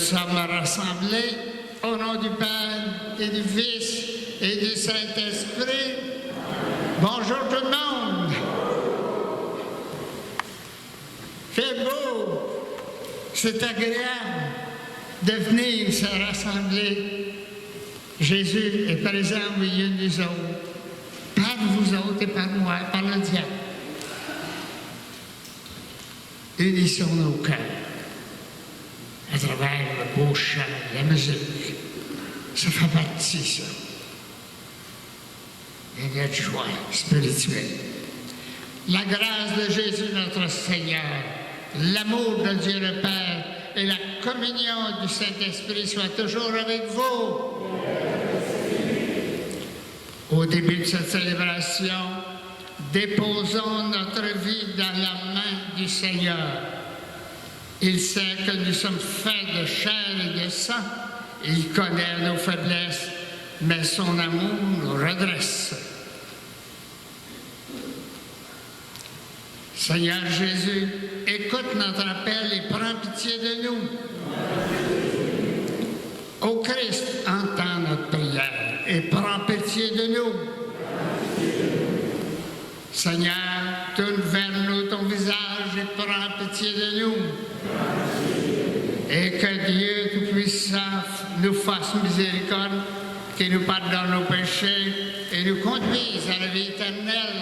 sommes rassemblés au nom du Père et du Fils et du Saint-Esprit. Bonjour tout le monde. C'est beau, c'est agréable de venir se rassembler. Jésus est présent au milieu de nous autres, par vous autres et par moi, par le diable. Unissons nos cœurs à travers le beau chant, la musique. Ça fait partie, ça. Et notre joie spirituelle. La grâce de Jésus notre Seigneur, l'amour de Dieu le Père et la communion du Saint-Esprit soient toujours avec vous. Au début de cette célébration, déposons notre vie dans la main du Seigneur. Il sait que nous sommes faits de chair et de sang. Il connaît nos faiblesses, mais son amour nous redresse. Seigneur Jésus, écoute notre appel et prends pitié de nous. Ô Christ, entends notre prière et prends pitié de nous. Seigneur, tourne vers nous ton visage et prends pitié de nous. Et que Dieu Tout-Puissant nous fasse miséricorde, qu'il nous pardonne nos péchés et nous conduise à la vie éternelle.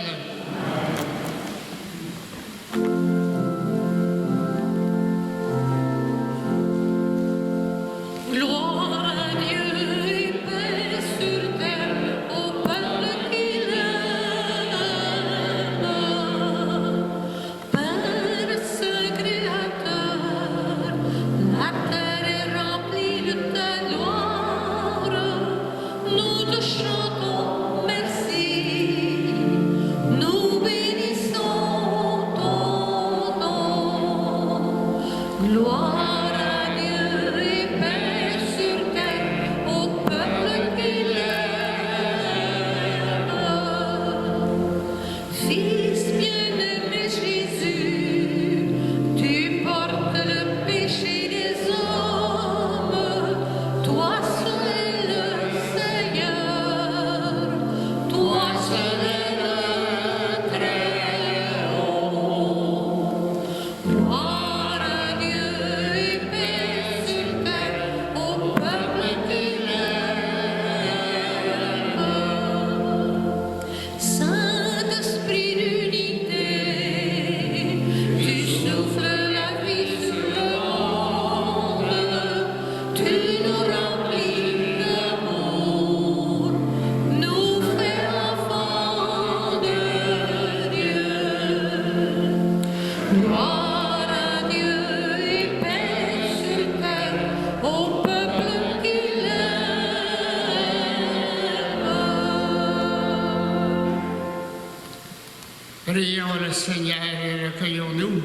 Prions le Seigneur et recueillons-nous.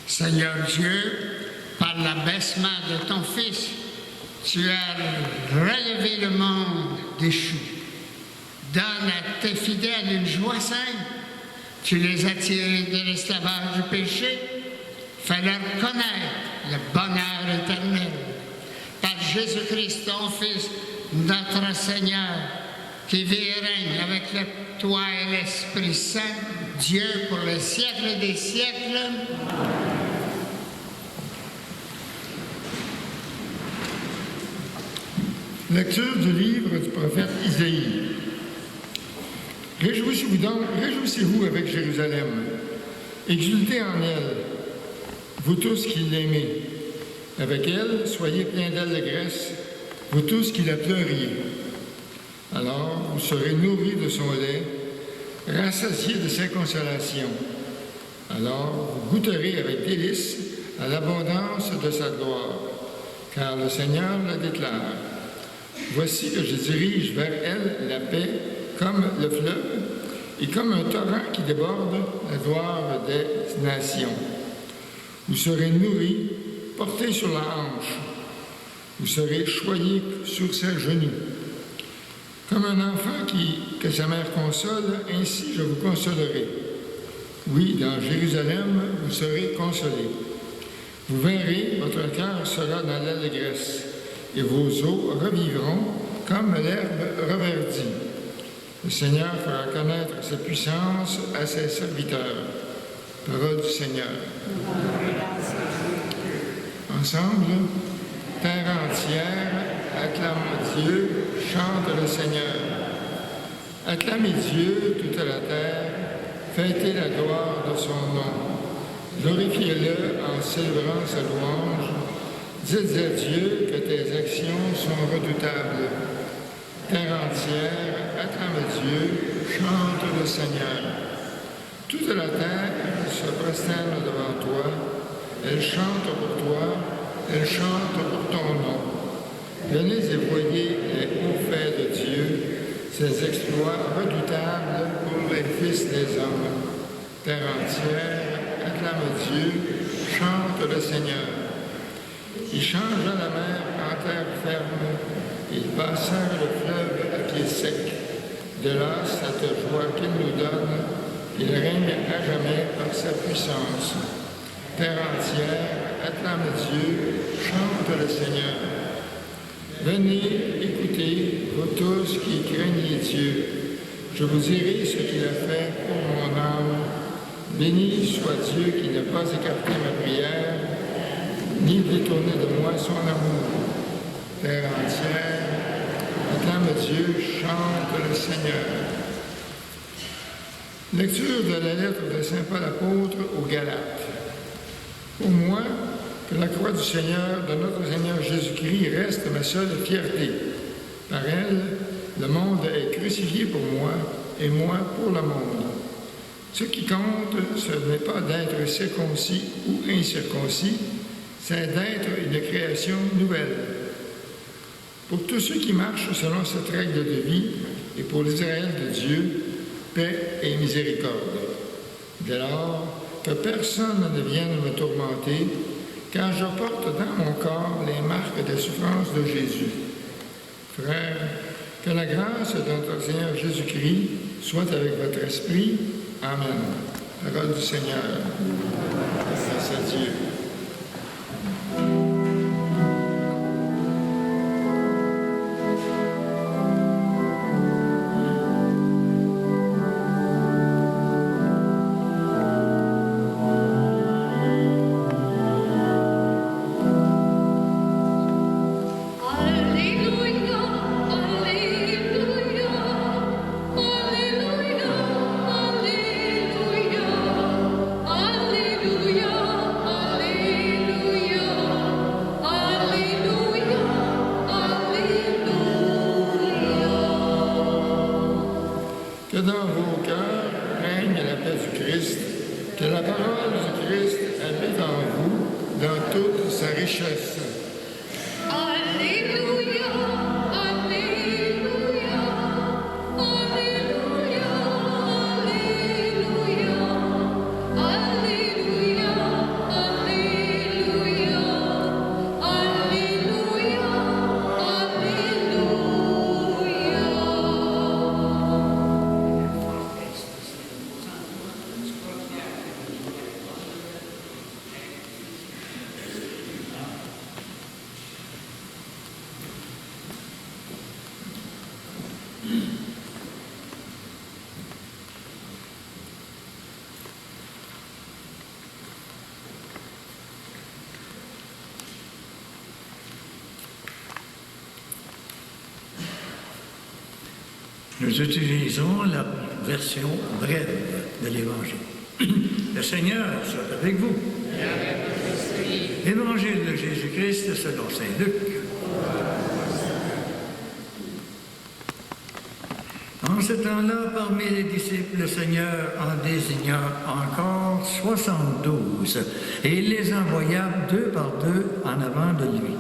Seigneur Dieu, par l'abaissement de ton Fils, tu as relevé le monde déchu. Donne à tes fidèles une joie sainte. Tu les as tirés de l'esclavage du péché. Fais-leur connaître le bonheur éternel. Par Jésus-Christ, ton Fils, notre Seigneur, qui vit et règne avec toi et l'Esprit Saint, Dieu pour les siècles des siècles. Lecture du livre du prophète Isaïe. Réjouissez-vous donc, réjouissez-vous avec Jérusalem. Exultez en elle, vous tous qui l'aimez. Avec elle, soyez pleins d'allégresse, vous tous qui la pleuriez. Alors, vous serez nourris de son lait, rassasiés de ses consolations. Alors, vous goûterez avec délice à l'abondance de sa gloire, car le Seigneur la déclare. Voici que je dirige vers elle la paix comme le fleuve et comme un torrent qui déborde la gloire des nations. Vous serez nourris, portés sur la hanche. Vous serez choyés sur ses genoux. Comme un enfant que sa mère console, ainsi je vous consolerai. Oui, dans Jérusalem, vous serez consolés. Vous verrez, votre cœur sera dans l'allégresse, et vos os revivront comme l'herbe reverdie. Le Seigneur fera connaître sa puissance à ses serviteurs. Parole du Seigneur. Ensemble, terre entière, acclame Dieu, chante le Seigneur. Acclamez Dieu, toute la terre, fêtez la gloire de son nom. Glorifiez-le en célébrant sa louange. Dites à Dieu que tes actions sont redoutables. Terre entière, acclame Dieu, chante le Seigneur. Toute la terre se prosterne devant toi, elle chante pour toi, elle chante pour ton nom. Venez et voyez les hauts faits de Dieu, ses exploits redoutables pour les fils des hommes. Terre entière, acclame Dieu, chante le Seigneur. Il changea la mer en terre ferme, il passa le fleuve à pied sec. De là, cette joie qu'il nous donne, il règne à jamais par sa puissance. Terre entière, acclame Dieu, chante le Seigneur. Venez, écoutez, vous tous qui craignez Dieu. Je vous dirai ce qu'il a fait pour mon âme. Béni soit Dieu qui n'a pas écarté ma prière, ni détourné de moi son amour. Terre entière, acclame Dieu, chante le Seigneur. Lecture de la lettre de saint Paul apôtre aux Galates. Pour moi, que la croix du Seigneur, de notre Seigneur Jésus-Christ, reste ma seule fierté. Par elle, le monde est crucifié pour moi et moi pour le monde. Ce qui compte, ce n'est pas d'être circoncis ou incirconcis, c'est d'être une création nouvelle. Pour tous ceux qui marchent selon cette règle de vie et pour l'Israël de Dieu, paix et miséricorde. Dès lors, que personne ne vienne me tourmenter, car je porte dans mon corps les marques des souffrances de Jésus. Frères, que la grâce de notre Seigneur Jésus-Christ soit avec votre esprit. Amen. Parole du Seigneur. Grâce à Dieu. Que dans vos cœurs règne la paix du Christ, que la parole du Christ habite en vous dans toute sa richesse. Alléluia, Alléluia, Alléluia, Alléluia, Alléluia, Alléluia, Alléluia, Alléluia. Nous utilisons la version brève de l'Évangile. Le Seigneur soit avec vous. Évangile de Jésus-Christ selon saint Luc. En ce temps-là, parmi les disciples, le Seigneur en désigna encore 72, et il les envoya 2 par 2 en avant de lui,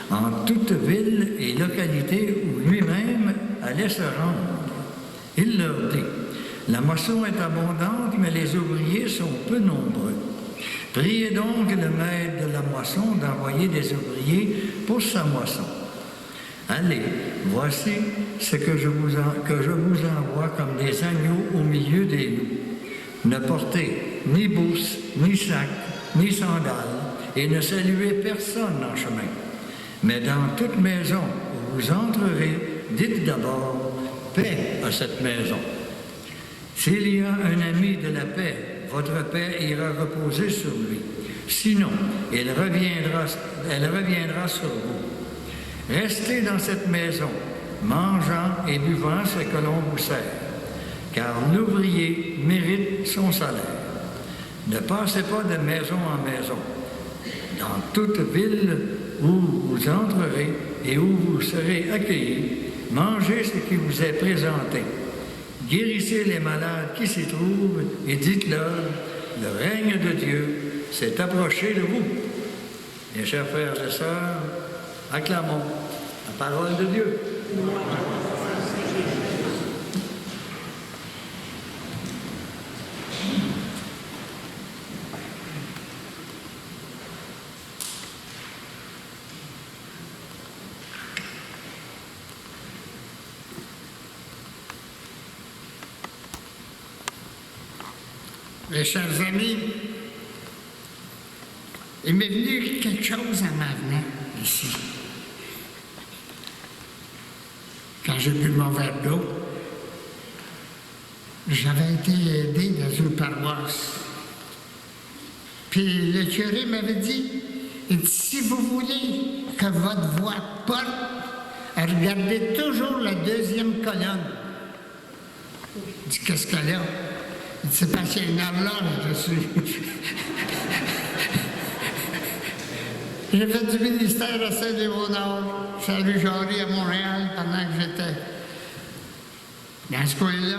en toute ville et localité où lui-même allait se rendre. Il leur dit, « La moisson est abondante, mais les ouvriers sont peu nombreux. Priez donc le maître de la moisson d'envoyer des ouvriers pour sa moisson. Allez, voici ce que je vous envoie comme des agneaux au milieu des loups. Ne portez ni bourse, ni sac, ni sandales, et ne saluez personne en chemin. Mais dans toute maison où vous entrerez, dites d'abord « Paix à cette maison ». S'il y a un ami de la paix, votre paix ira reposer sur lui. Sinon, elle reviendra sur vous. Restez dans cette maison, mangeant et buvant ce que l'on vous sert, car l'ouvrier mérite son salaire. Ne passez pas de maison en maison. Dans toute ville où vous entrerez et où vous serez accueillis, mangez ce qui vous est présenté. Guérissez les malades qui s'y trouvent et dites-leur, le règne de Dieu s'est approché de vous. Mes chers frères et sœurs, acclamons la parole de Dieu. Mes chers amis, il m'est venu quelque chose en m'avenant ici. Quand j'ai bu mon verre d'eau, j'avais été aidé dans une paroisse. Puis le curé m'avait dit, il dit, si vous voulez que votre voix porte, regardez toujours la deuxième colonne. Il dit, qu'est-ce qu'elle a? Il dit, c'est parce qu'il y a une horloge dessus. J'ai fait du ministère à Saint-Léonard, Saint-Louis-Jarry à Montréal pendant que j'étais dans ce coin-là.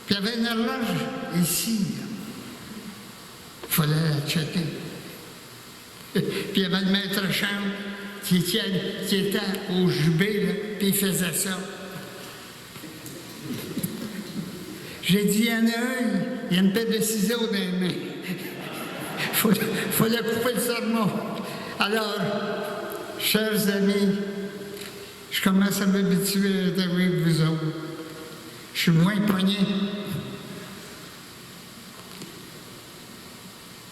Puis il y avait une horloge ici. Il fallait la checker. Puis il y avait le maître chambre qui était au jubé, là, puis il faisait ça. J'ai dit, il y en a un, il y a une paire de ciseaux dans les mains. Il fallait couper le sermon. Alors, chers amis, je commence à m'habituer à être avec vous autres. Je suis moins pogné.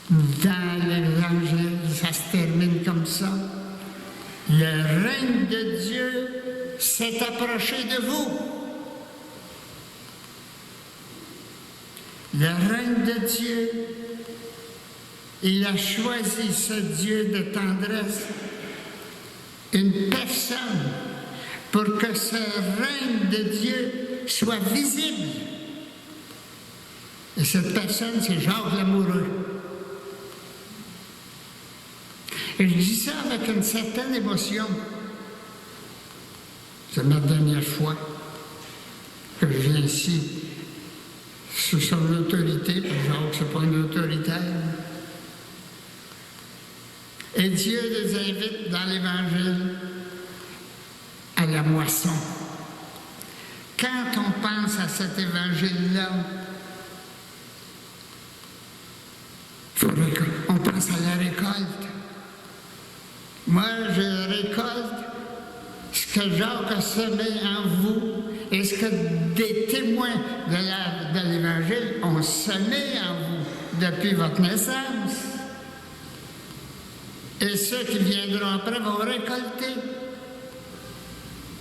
Dans l'Évangile, ça se termine comme ça. Le règne de Dieu s'est approché de vous. Le règne de Dieu, il a choisi ce Dieu de tendresse, une personne, pour que ce règne de Dieu soit visible. Et cette personne, c'est Jacques Lamoureux. Et je dis ça avec une certaine émotion. C'est ma dernière fois que je viens ici sous son autorité, parce que Jacques, c'est pas un autoritaire. Et Dieu les invite dans l'Évangile à la moisson. Quand on pense à cet Évangile-là, on pense à la récolte. Moi, je récolte ce que Jacques a semé en vous et ce que des témoins de l'Évangile ont semé en vous depuis votre naissance. Et ceux qui viendront après vont récolter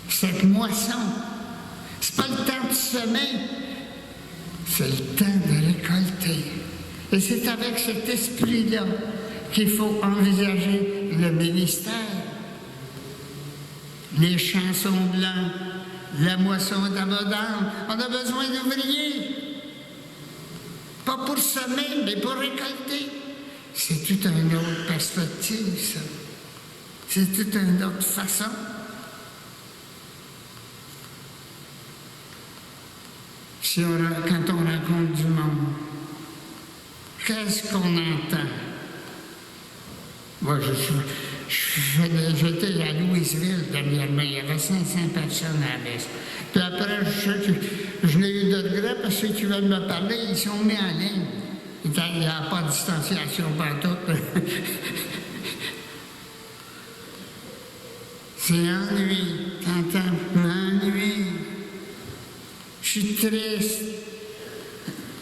cette moisson. C'est pas le temps de semer, c'est le temps de récolter. Et c'est avec cet esprit-là qu'il faut envisager le ministère. Les champs sont blancs, la moisson est abondante. On a besoin d'ouvriers. Pas pour semer, mais pour récolter. C'est toute une autre perspective, ça. C'est toute une autre façon. Quand on rencontre du monde, qu'est-ce qu'on entend? Moi, j'étais à Louisville dernièrement, il y avait 500 personnes à la messe. Puis après, je n'ai eu de regret parce que ceux qui veulent me parler, ils sont mis en ligne. Il n'y a pas de distanciation partout. C'est ennui, t'entends? Ennui. Je suis triste.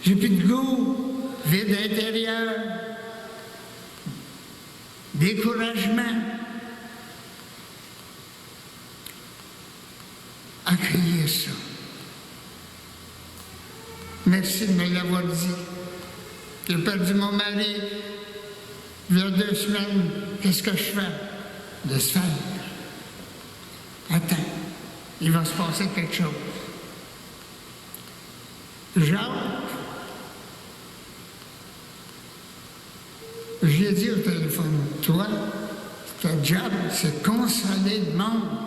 J'ai plus de goût, vide intérieur, découragement. Accueillir ça. Merci de me l'avoir dit. J'ai perdu mon mari il y a 2 semaines. Qu'est-ce que je fais? De se faire. Attends, il va se passer quelque chose. Jacques, j'ai dit au téléphone, toi, ta job, c'est consoler le monde.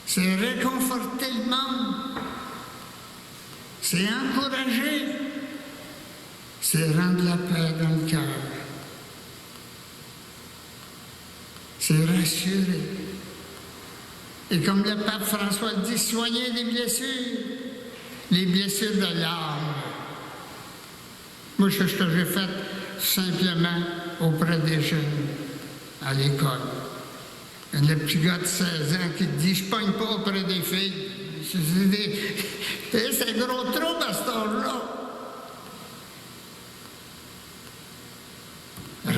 C'est réconforter le monde. C'est encourager. C'est rendre la paix dans le cœur. C'est rassurer. Et comme le pape François le dit, soignez les blessures de l'âme. Moi, c'est ce que j'ai fait simplement auprès des jeunes à l'école. Le petit gars de 16 ans qui dit « Je pogne pas auprès des filles. » Je dis « C'est gros trouble à cet âge-là. »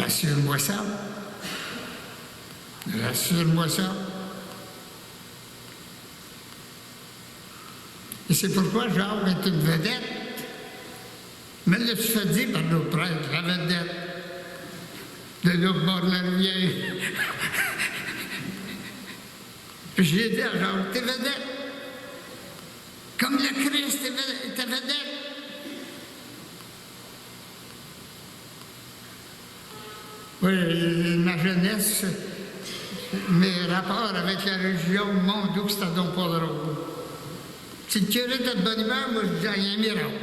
Rassure-moi ça. Rassure-moi ça. Et c'est pourquoi Jacques est une vedette. Mais là, tu fais dire par nos prêtres, la vedette de l'autre bord de la rivière. Puis j'ai dit à Jacques, t'es vedette. Comme le Christ était vedette. Oui, ma jeunesse, mes rapports avec la religion, mon Dieu, c'était donc pas drôle. Si le curé était de bonne humeur, moi je disais rien miracle.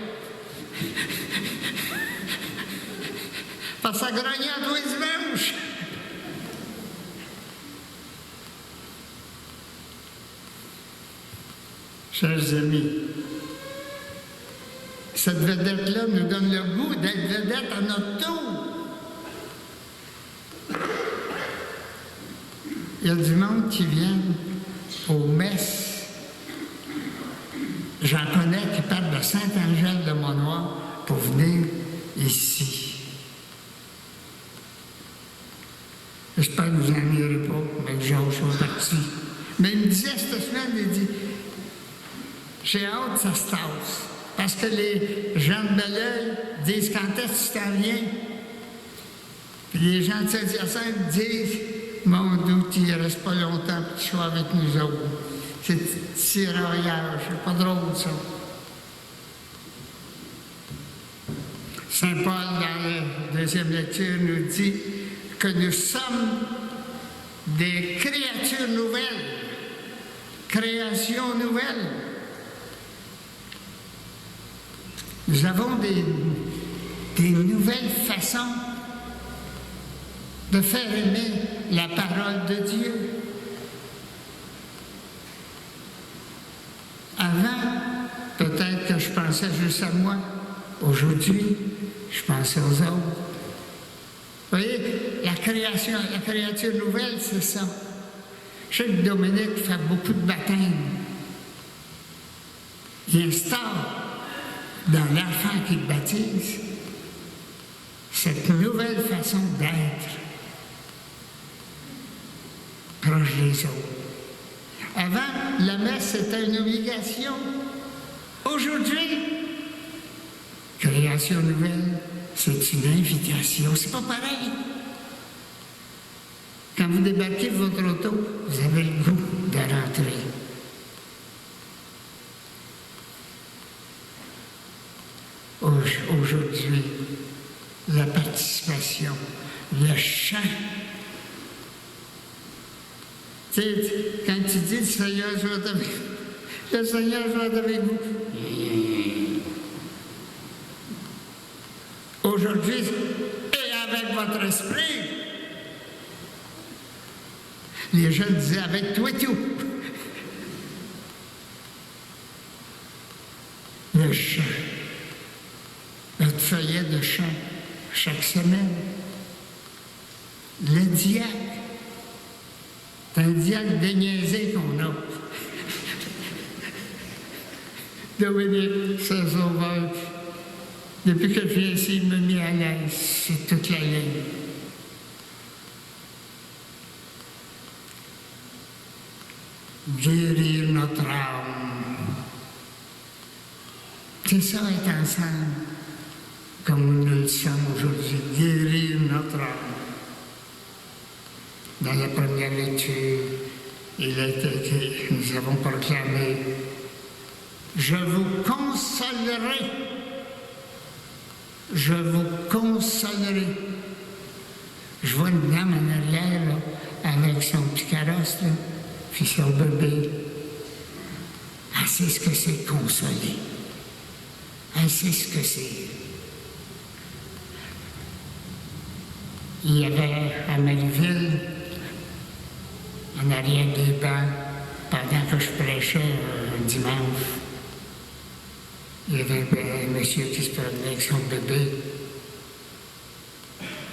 Parce que ça grognait à tous les dimanches. Chers amis, cette vedette-là nous donne le goût d'être vedette à notre tour. Il y a du monde qui vient aux messes. J'en connais qui partent de Saint-Angèle de Monoir pour venir ici. J'espère que vous n'en irez pas, mais Georges soit parti. Mais il me disait cette semaine, il dit, j'ai hâte que ça se tasse. Parce que les gens de Belleuil disent quand est-ce que tu t'en viens? Puis les gens de Saint-Hyacinthe disent, mon Dieu, tu ne restes pas longtemps pour que tu sois avec nous autres. C'est tiraillage, c'est pas drôle ça. Saint Paul, dans la 2e lecture, nous dit que nous sommes des créatures nouvelles, créations nouvelles. Nous avons des nouvelles façons de faire aimer la parole de Dieu. Avant, peut-être que je pensais juste à moi. Aujourd'hui, je pense aux autres. Vous voyez, la créature nouvelle, c'est ça. Je sais que Dominique fait beaucoup de baptêmes. Il instaure dans l'enfant qu'il baptise cette nouvelle façon d'être proche des autres. Avant, la messe était une obligation. Aujourd'hui, création nouvelle, c'est une invitation. C'est pas pareil. Quand vous débarquez de votre auto, vous avez le goût de rentrer. Aujourd'hui, la participation, le chant. Tu sais, quand tu dis le Seigneur soit avec vous, le Seigneur soit avec vous. Aujourd'hui, et avec votre esprit. Les jeunes disaient avec toi tout. Le chant. Notre feuillet de chant chaque semaine. Le diacre. C'est un diacre déniaisé qu'on a. Dominique Saint-Sauveur. Depuis que je viens ici, il m'a mis à l'aise sur toute la ligne. Guérir notre âme. C'est ça être ensemble, comme nous le sommes aujourd'hui. Guérir notre âme. Dans la première lecture, il a été écrit, nous avons proclamé, je vous consolerai. Je vous consolerai. Je vois une dame en arrière, là, avec son petit carrosse, là, puis son bébé. Elle sait ce que c'est consoler. Elle sait ce que c'est. Il y avait à Melville, en arrière des bancs, pendant que je prêchais un dimanche, il y avait un monsieur qui se promenait avec son bébé.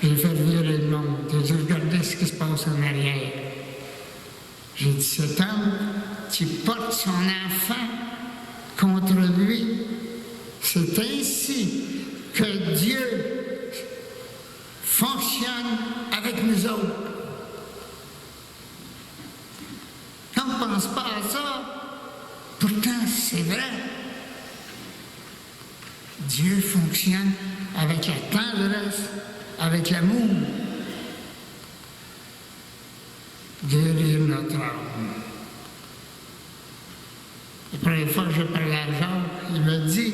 J'ai fait virer le monde. J'ai dit, regardez ce qui se passe en arrière. J'ai dit, cet homme qui porte son enfant contre lui, c'est ainsi que Dieu fonctionne avec nous autres. On ne pense pas à ça, pourtant c'est vrai. Dieu fonctionne avec la tendresse, avec l'amour. Guérir notre âme. La première fois que je parlais à Jacques, il m'a dit,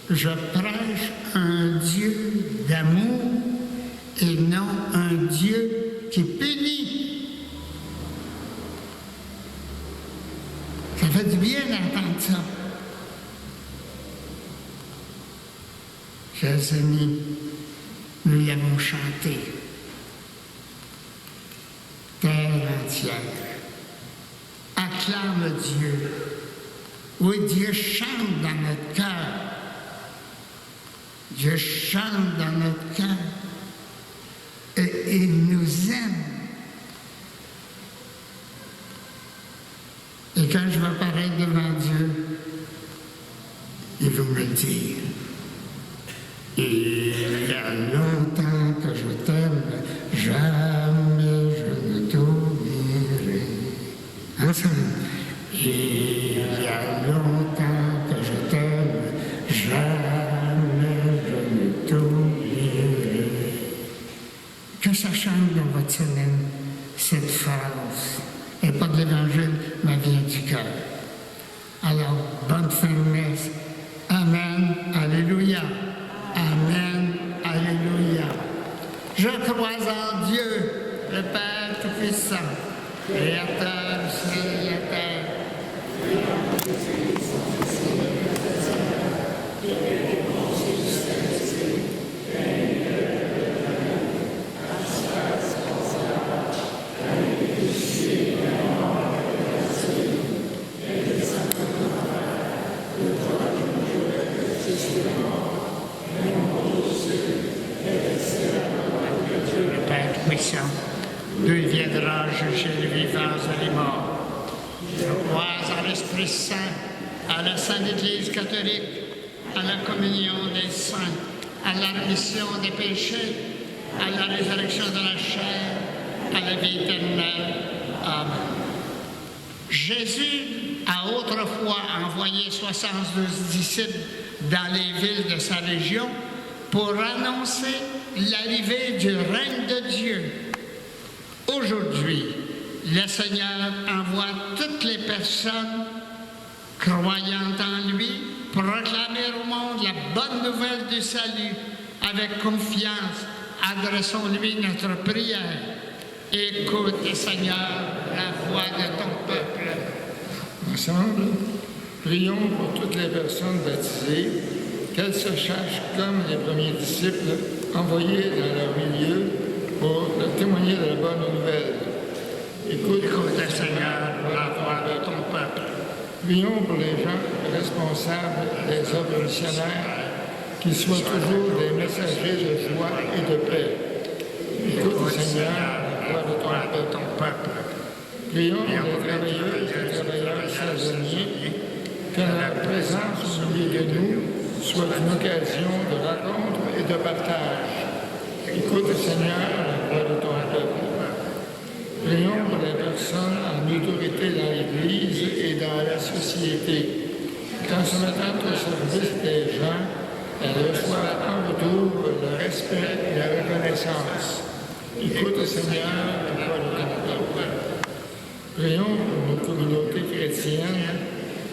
je prêche un Dieu d'amour et non un Dieu qui punit. Ça fait du bien d'entendre ça. Chers amis, nous l'avons chanté. Terre entière, acclame Dieu. Oui, Dieu chante dans notre cœur. Dieu chante dans notre cœur. Et il nous aime. Et quand je vais paraître devant Dieu, il va me le dire. Il y a longtemps que je t'aime, jamais je ne t'oublierai. Ensemble. Il y a longtemps que je t'aime, jamais je ne t'oublierai. Que ça chante dans votre semaine, cette phrase. Et pas de l'Évangile, mais vient du cœur. Alors, bonne fin de messe. Amen. Alléluia. Amen. Alléluia. Je crois en Dieu, le Père Tout-Puissant, Créateur du ciel et de la terre. Le Père Tout-Puissant, d'où il viendra juger les vivants et les morts. Je crois en l'Esprit Saint, à la Sainte Église catholique, à la communion des saints, à la rémission des péchés, à la résurrection de la chair, à la vie éternelle. Amen. Jésus a autrefois envoyé 72 disciples dans les villes de sa région pour annoncer l'arrivée du règne de Dieu. Aujourd'hui, le Seigneur envoie toutes les personnes croyantes en lui proclamer au monde la bonne nouvelle du salut avec confiance. Adressons-lui notre prière. Écoute, Seigneur, la voix de ton peuple. Ensemble, prions pour toutes les personnes baptisées, qu'elles se cherchent comme les premiers disciples envoyés dans leur milieu pour témoigner de la bonne nouvelle. Écoute, Seigneur, la voix de ton peuple. prions pour les gens responsables des œuvres missionnaires, qu'ils soient toujours des messagers de joie et de paix. Écoute, Seigneur, la voix de ton peuple. Prions pour les travailleuses et travailleurs saisonniers, Que leur présence au milieu de nous soit une occasion de rencontre et de partage. Écoute, Seigneur, la voix de ton peuple. Prions pour les personnes en autorité dans l'Église et dans la société. Qu'en se mettant au service des gens, elles reçoivent en retour le respect et la reconnaissance. Écoute, Seigneur, la voix de ton peuple. Prions pour nos communautés chrétiennes,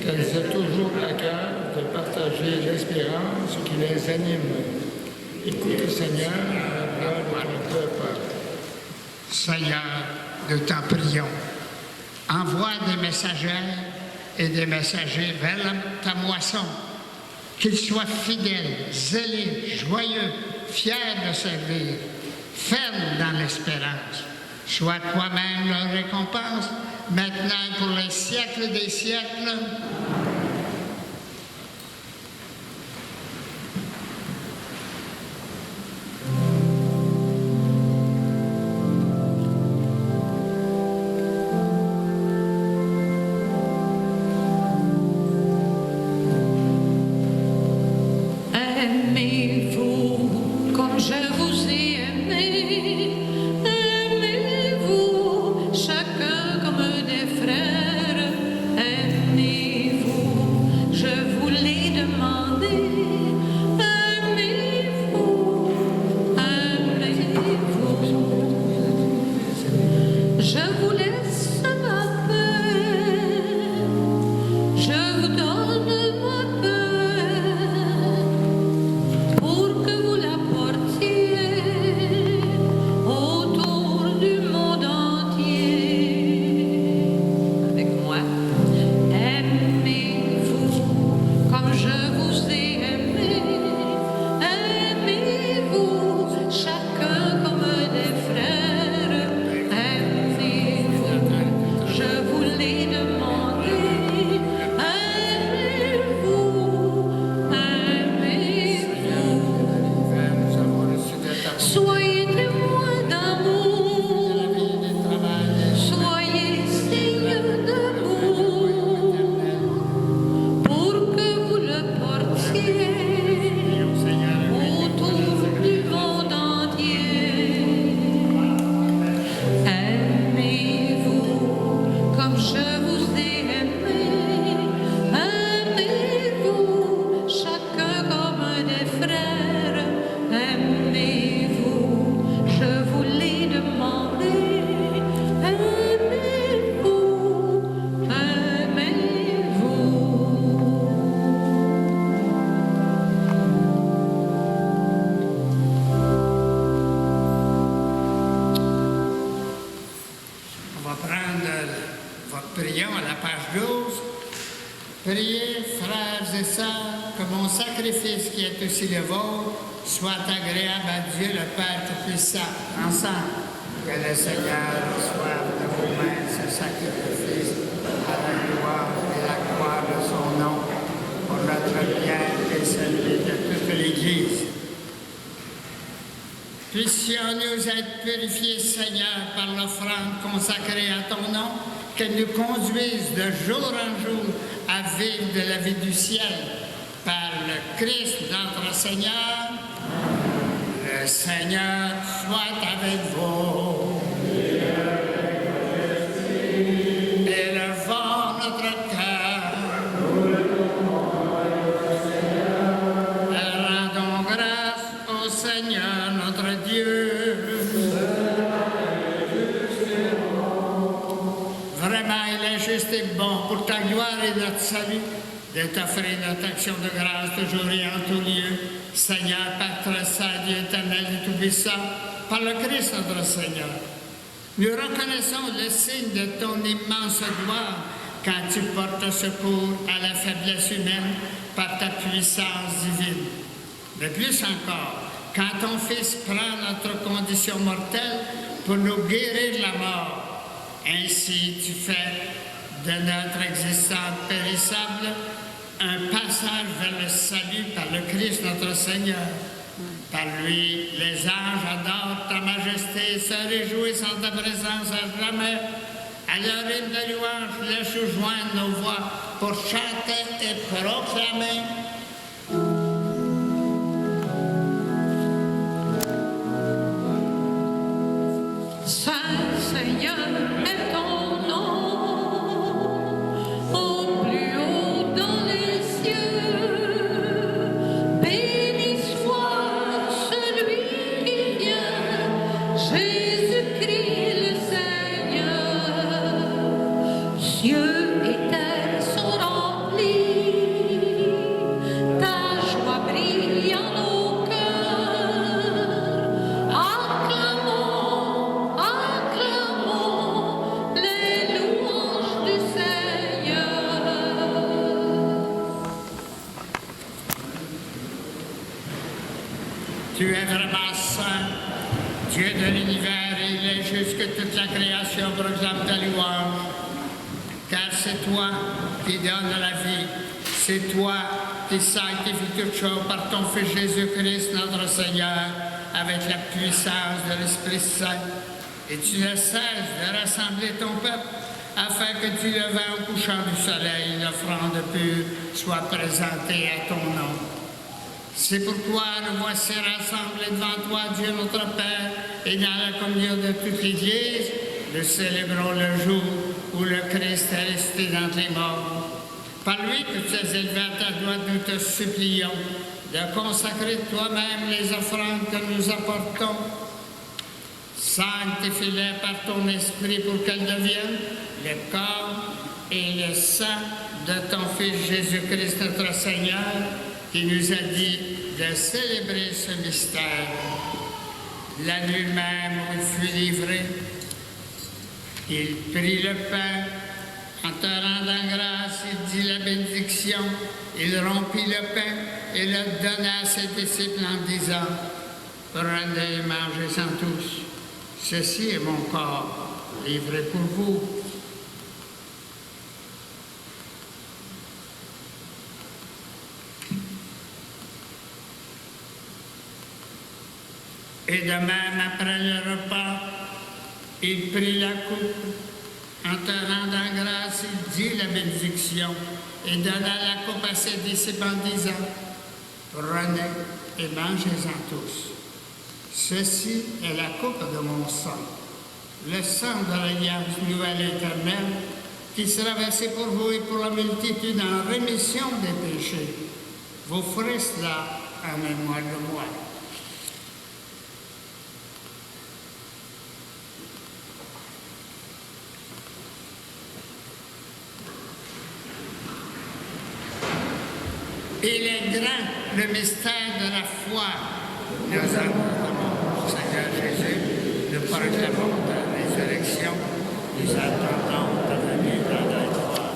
qu'elles aient toujours à cœur de partager l'espérance qui les anime. Écoute, Seigneur, la voix de ton peuple. Seigneur, nous t'en prions. Envoie des messagères et des messagers vers ta moisson, qu'ils soient fidèles, zélés, joyeux, fiers de servir, fermes dans l'espérance. Sois toi-même leur récompense, maintenant et pour les siècles des siècles. Aimez-vous comme je vous ai aimé. Aimez-vous chacun comme des frères. Aimez-vous, je vous l'ai demandé. Aimez-vous, aimez-vous. Je vous laisse ma paix. Je vous donne ma paix. Pour que vous la portiez autour du monde entier. Avec moi. Aimez-vous comme je vous ai aimé. Aimez-vous chacun comme des frères. Aimez-vous, je vous l'ai demandé. Aimez-vous, aimez-vous. Soyez témoins d'amour, soyez signes d'amour, pour que vous le portiez autour du monde entier. Aimez-vous comme je vous ai aimé. Aimez-vous chacun comme des frères. Aimez-vous, je vous l'ai demandé. Aimez-vous, aimez-vous. On va prendre votre prions à la page 12. Priez, frères et sœurs, que mon sacrifice qui est aussi le vôtre soit agréable à Dieu le Père Tout-Puissant. Ensemble, que le Seigneur reçoive de vos mains ce sacrifice à la gloire et la gloire de son nom, pour notre bien et celui de toute l'Église. Puissions-nous être purifiés, Seigneur, par l'offrande consacrée à ton nom, qu'elle nous conduise de jour en jour à vivre de la vie du ciel. Par le Christ, notre Seigneur. Le Seigneur soit avec vous. Élevons notre cœur. Rendons grâce au Seigneur notre Dieu. Vraiment, il est juste et bon pour ta gloire et notre salut de t'offrir notre action de grâce toujours et en tout lieu. Seigneur, Père très saint, Dieu éternel et tout-puissant, par le Christ notre Seigneur. Nous reconnaissons le signe de ton immense gloire quand tu portes secours à la faiblesse humaine par ta puissance divine. De plus encore, quand ton Fils prend notre condition mortelle pour nous guérir de la mort, ainsi tu fais de notre existence périssable un passage vers le salut par le Christ notre Seigneur. Par lui, les anges adorent ta majesté et se réjouissent en ta présence à jamais. À leur hymne de louange, laisse-nous joindre nos voix pour chanter et proclamer. Saint Seigneur est ton nom, au plus haut dans les cieux. Béni soit celui qui vient, Jésus-Christ le Seigneur. Cieux et terre sont remplis, ta joie brille en nos cœurs. Acclamons, acclamons les louanges du Seigneur. Tu es vraiment saint, Dieu de l'univers, et il est juste que toute la création proclame ta louange. Car c'est toi qui donnes la vie, c'est toi qui sanctifies toutes choses par ton Fils Jésus-Christ, notre Seigneur, avec la puissance de l'Esprit Saint. Et tu ne cesses de rassembler ton peuple, afin que tu le vent au couchant du soleil, l'offrande pure soit présentée à ton nom. C'est pourquoi nous voici rassemblés devant toi, Dieu notre Père, et dans la communion de toute l'Église, nous célébrons le jour où le Christ est resté d'entre les morts. Par lui que tu es élevé à ta droite, nous te supplions de consacrer toi-même les offrandes que nous apportons. Sanctifie-les par ton esprit pour qu'elles deviennent le corps et le sang de ton Fils Jésus-Christ notre Seigneur, qui nous a dit de célébrer ce mystère. La nuit même où il fut livré, il prit le pain, en te rendant grâce, il dit la bénédiction, il rompit le pain et le donna à ses disciples en disant, prenez et mangez-en tous, ceci est mon corps, livré pour vous. Et de même, après le repas, il prit la coupe, en te rendant grâce, il dit la bénédiction, et donna la coupe à ses disciples en disant, prenez et mangez-en tous. Ceci est la coupe de mon sang, le sang de l'alliance nouvelle éternelle, qui sera versé pour vous et pour la multitude en rémission des péchés. Vous ferez cela en mémoire de moi. Il est grand le mystère de la foi. Nous annonçons, Seigneur Jésus, nous proclamons ta résurrection, nous attendons ta venue dans la gloire.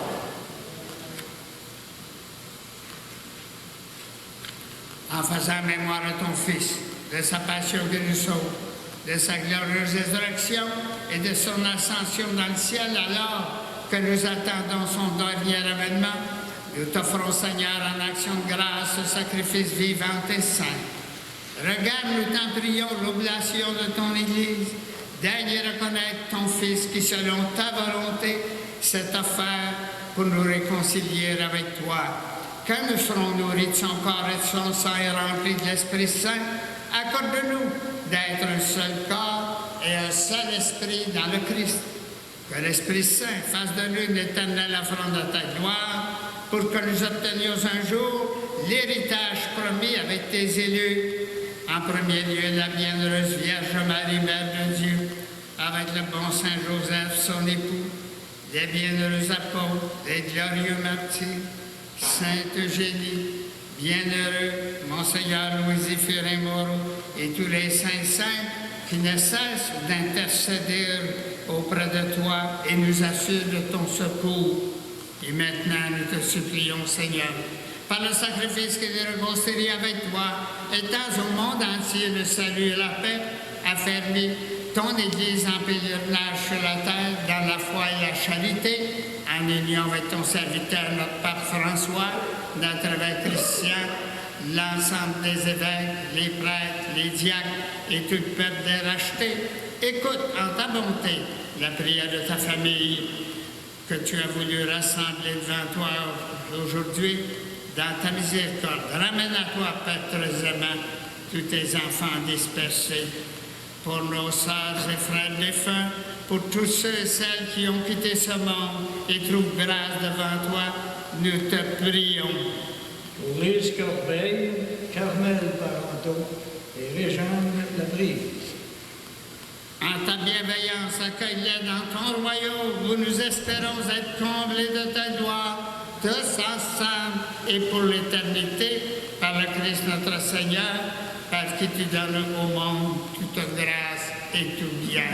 En faisant mémoire de ton Fils, de sa passion qui nous sauve, de sa glorieuse résurrection et de son ascension dans le ciel, alors que nous attendons son dernier avènement, nous t'offrons, Seigneur, en action de grâce, ce sacrifice vivant et saint. Regarde, nous t'en prions, l'oblation de ton Église. Daigne reconnaître ton Fils qui, selon ta volonté, s'est offert pour nous réconcilier avec toi. Quand nous serons nourris de son corps et de son sang et remplis de l'Esprit Saint, accorde-nous d'être un seul corps et un seul esprit dans le Christ. Que l'Esprit Saint fasse de nous une éternelle offrande de ta gloire, pour que nous obtenions un jour l'héritage promis avec tes élus. En premier lieu, la bienheureuse Vierge Marie, Mère de Dieu, avec le bon Saint Joseph, son époux, les bienheureux apôtres, les glorieux martyrs, Sainte Eugénie, bienheureux Monseigneur Louis-Zéphirin Moreau et tous les saints qui ne cessent d'intercéder auprès de toi et nous assurent de ton secours. Et maintenant, nous te supplions, Seigneur, par le sacrifice qui est réconcilié avec toi, étends au monde entier le salut et la paix, affermis ton Église en pèlerinage sur la terre, dans la foi et la charité, en union avec ton serviteur, notre Pape François, notre évêque Christian, l'ensemble des évêques, les prêtres, les diacres et tout le peuple des rachetés, écoute en ta bonté la prière de ta famille que tu as voulu rassembler devant toi aujourd'hui dans ta miséricorde. Ramène à toi, Père très aimant, tous tes enfants dispersés, pour nos sœurs et frères défunts, pour tous ceux et celles qui ont quitté ce monde et trouvent grâce devant toi, nous te prions. Pour Lise Corbeil, Carmel Parenteau et Régine Labrise. En ta bienveillance, accueille-les dans ton royaume où nous espérons être comblés de ta gloire, tous ensemble et pour l'éternité, par le Christ notre Seigneur, par qui tu donnes au monde toute grâce et tout bien.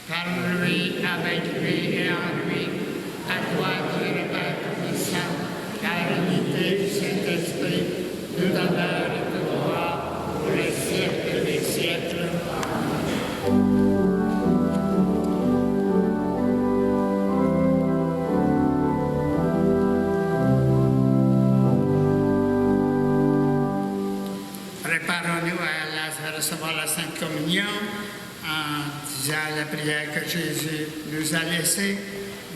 Par lui, avec lui et en lui, à toi, Dieu le Père Tout-Puissant, la unité du Saint-Esprit, tout honneur et toute gloire, pour les siècles des siècles. Préparons-nous à recevoir la Sainte Communion en disant la prière que Jésus nous a laissée.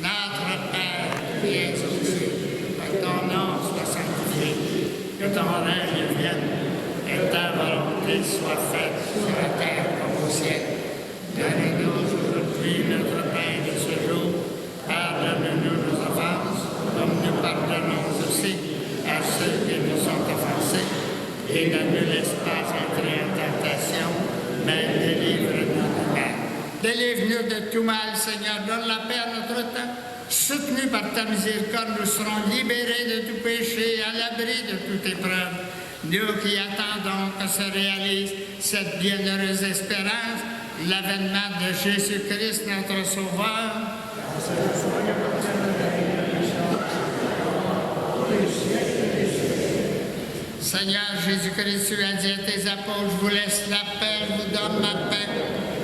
Notre Père, qui es aux cieux, que ton nom soit sanctifié, que ton règne vienne, et ta volonté soit faite sur la terre comme au ciel. Donne-nous aujourd'hui notre pain de ce jour. Pardonne-nous nos offenses, comme nous pardonnons aussi à ceux qui nous sont offensés. Et ne nous laisse pas entrer en tentation, mais délivre-nous du mal. Délivre-nous de tout mal, Seigneur. Donne la paix à notre temps. Soutenus par ta miséricorde, nous serons libérés de tout péché, à l'abri de toute épreuve. Nous qui attendons que se réalise cette bienheureuse espérance, l'avènement de Jésus-Christ, notre Sauveur. Seigneur Jésus-Christ, tu as dit à tes apôtres, je vous laisse la paix, je vous donne ma paix.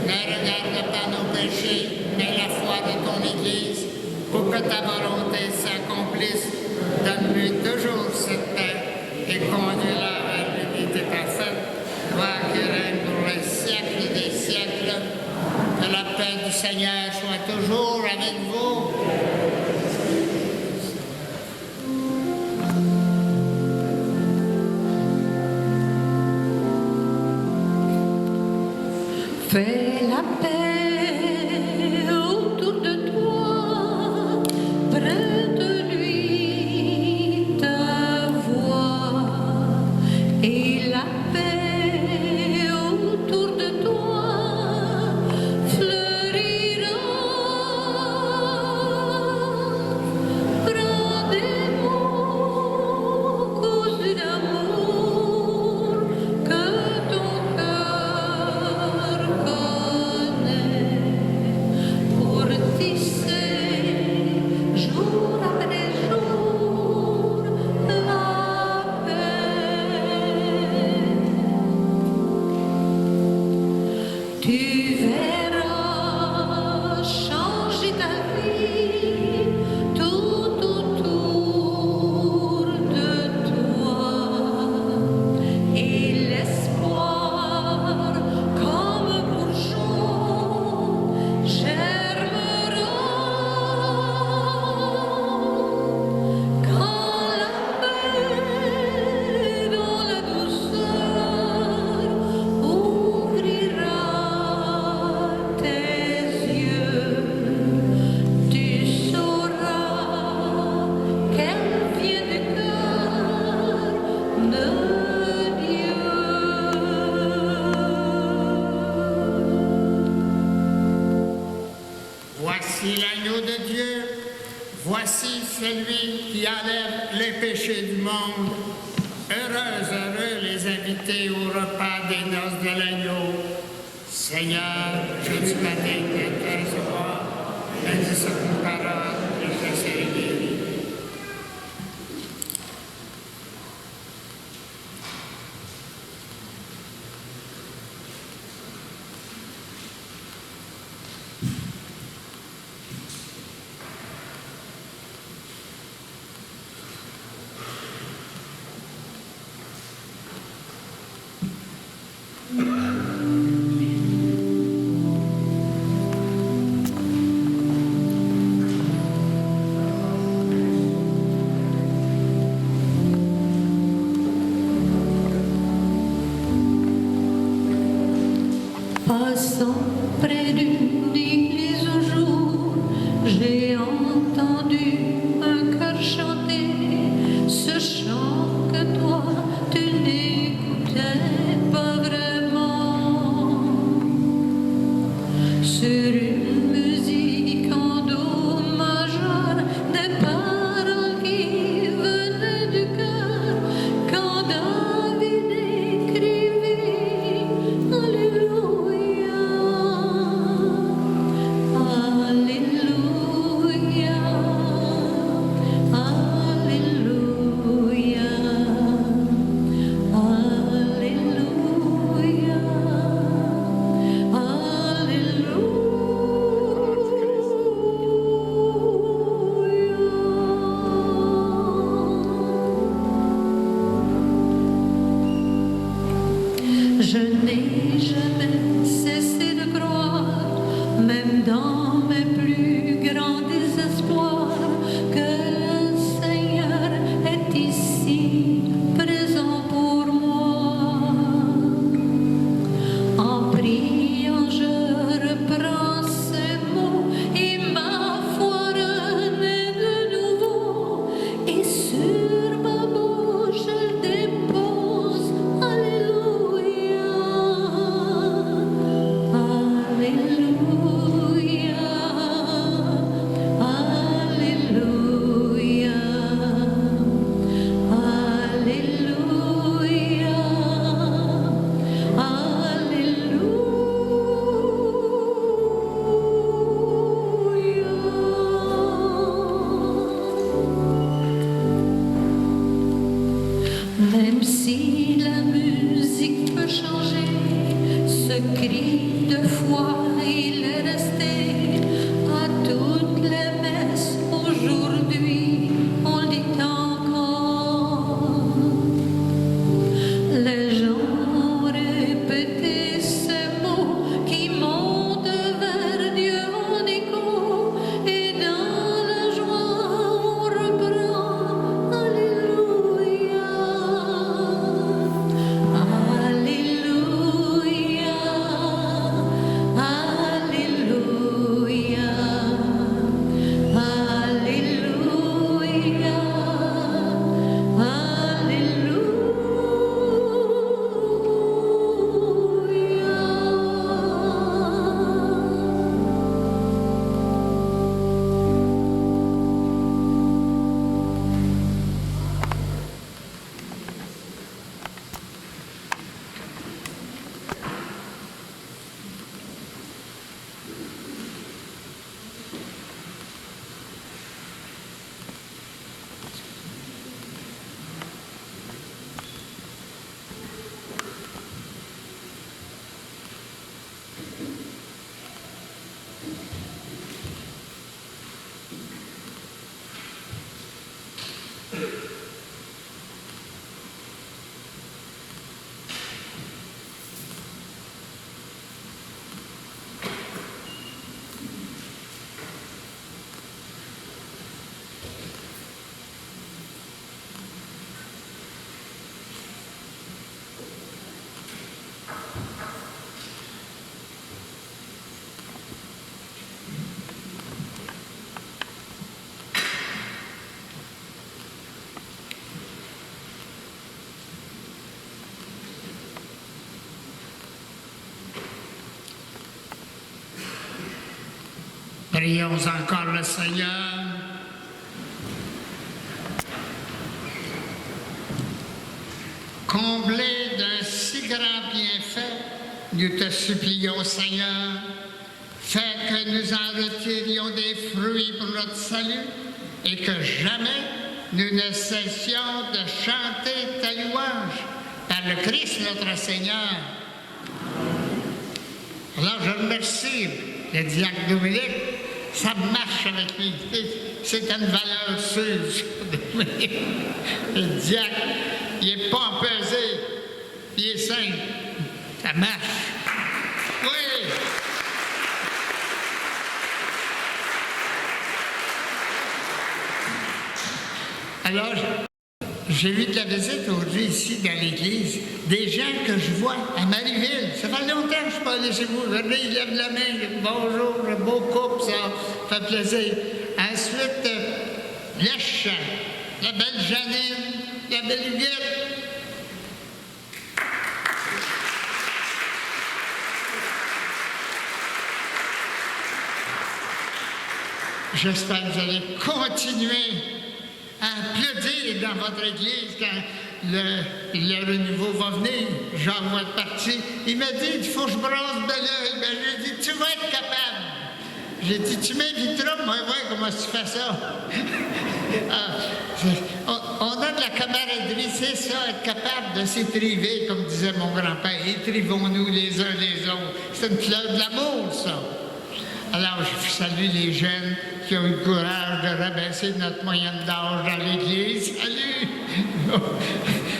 Ne regarde pas nos péchés, mais la foi de ton Église, pour que ta volonté s'accomplisse. Donne-lui toujours cette paix et conduis-la vers l'unité parfaite, toi qui règnes pour les siècles des siècles. Que la paix du Seigneur soit toujours avec vous. Fais la paix autour de toi, prête-lui ta voix, et la paix autour de toi fleurira. Prends des mots cousus d'amour que ton cœur connaît, pour tisser jour après jour la paix. Tu verras changer ta vie tout autour de toi, et l'espoir comme un bourgeon germera quand la paix dans la douceur ouvrira tes yeux. Tu sauras qu'elle vient du cœur de Dieu. Voici l'agneau de Dieu, voici celui qui enlève les péchés du monde. Heureux les invités au repas des noces de l'agneau. Seigneur, je suis pas digne de te recevoir, mais dis cette parole et je serai guéri. entendu un cœur chanter ce chant que toi tu n'écoutais pas vraiment. Sur une musique en do majeur, des paroles qui venaient du cœur, quand David écrivit Alléluia, Alléluia, Alléluia, Je n'ai jamais cessé de croire, même dans mes plus grands désespoirs, que le Seigneur est ici, présent pour moi. En priant, je reprends ces mots et ma foi renaît de nouveau. Et sur ma bouche, je dépose Alléluia, Alléluia, Alléluia, Alléluia, Alléluia. Même si la musique peut changer, ce cri de foi, il est resté à toutes les messes. Aujourd'hui, on le dit encore. Les gens ont répété ces mots qui montent vers Dieu en écho, et dans la joie on reprend Alléluia, Alléluia, Alléluia, Alléluia, Prions encore le Seigneur. Comblé d'un si grand bienfait, nous te supplions, Seigneur, fais que nous en retirions des fruits pour notre salut et que jamais nous ne cessions de chanter ta louange par le Christ notre Seigneur. Alors je remercie le diacre Dominique, ça marche avec lui. C'est une valeur sûre. Le diacre, il n'est pas empesé, il est simple. Ça marche. Oui! Alors, j'ai eu de la visite aujourd'hui ici dans l'église, des gens que je vois à Marieville. Ça fait longtemps que je suis pas allé chez vous. Regardez, ils lèvent la main, bonjour, beau couple, ça fait plaisir. Ensuite, le chant. La belle Janine, la belle Huguette. J'espère que vous allez continuer à applaudir dans votre église quand le renouveau va venir. Jean va être parti. Il m'a dit, il faut que je brosse de l'œil. Ben, j'ai dit, tu vas être capable. J'ai dit, tu m'inviteras, moi, voir comment tu fais ça. On a de la camaraderie, c'est ça, être capable de s'étriver, comme disait mon grand-père. Étrivons-nous les uns les autres. C'est une fleur de l'amour, ça. Alors, je salue les jeunes qui ont eu le courage de rabaisser notre moyenne d'âge dans l'Église. Salut!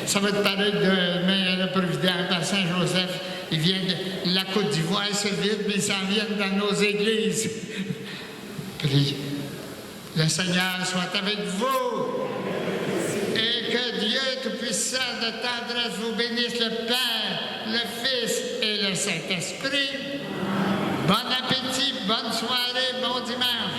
Ça va être pareil demain à la Providence, à Saint-Joseph. Ils viennent de la Côte d'Ivoire, c'est vite, mais ils s'en viennent dans nos églises. Puis, le Seigneur soit avec vous. Et que Dieu Tout-Puissant de tendresse vous bénisse, le Père, le Fils et le Saint-Esprit. Bon appétit, bonne soirée, bon dimanche.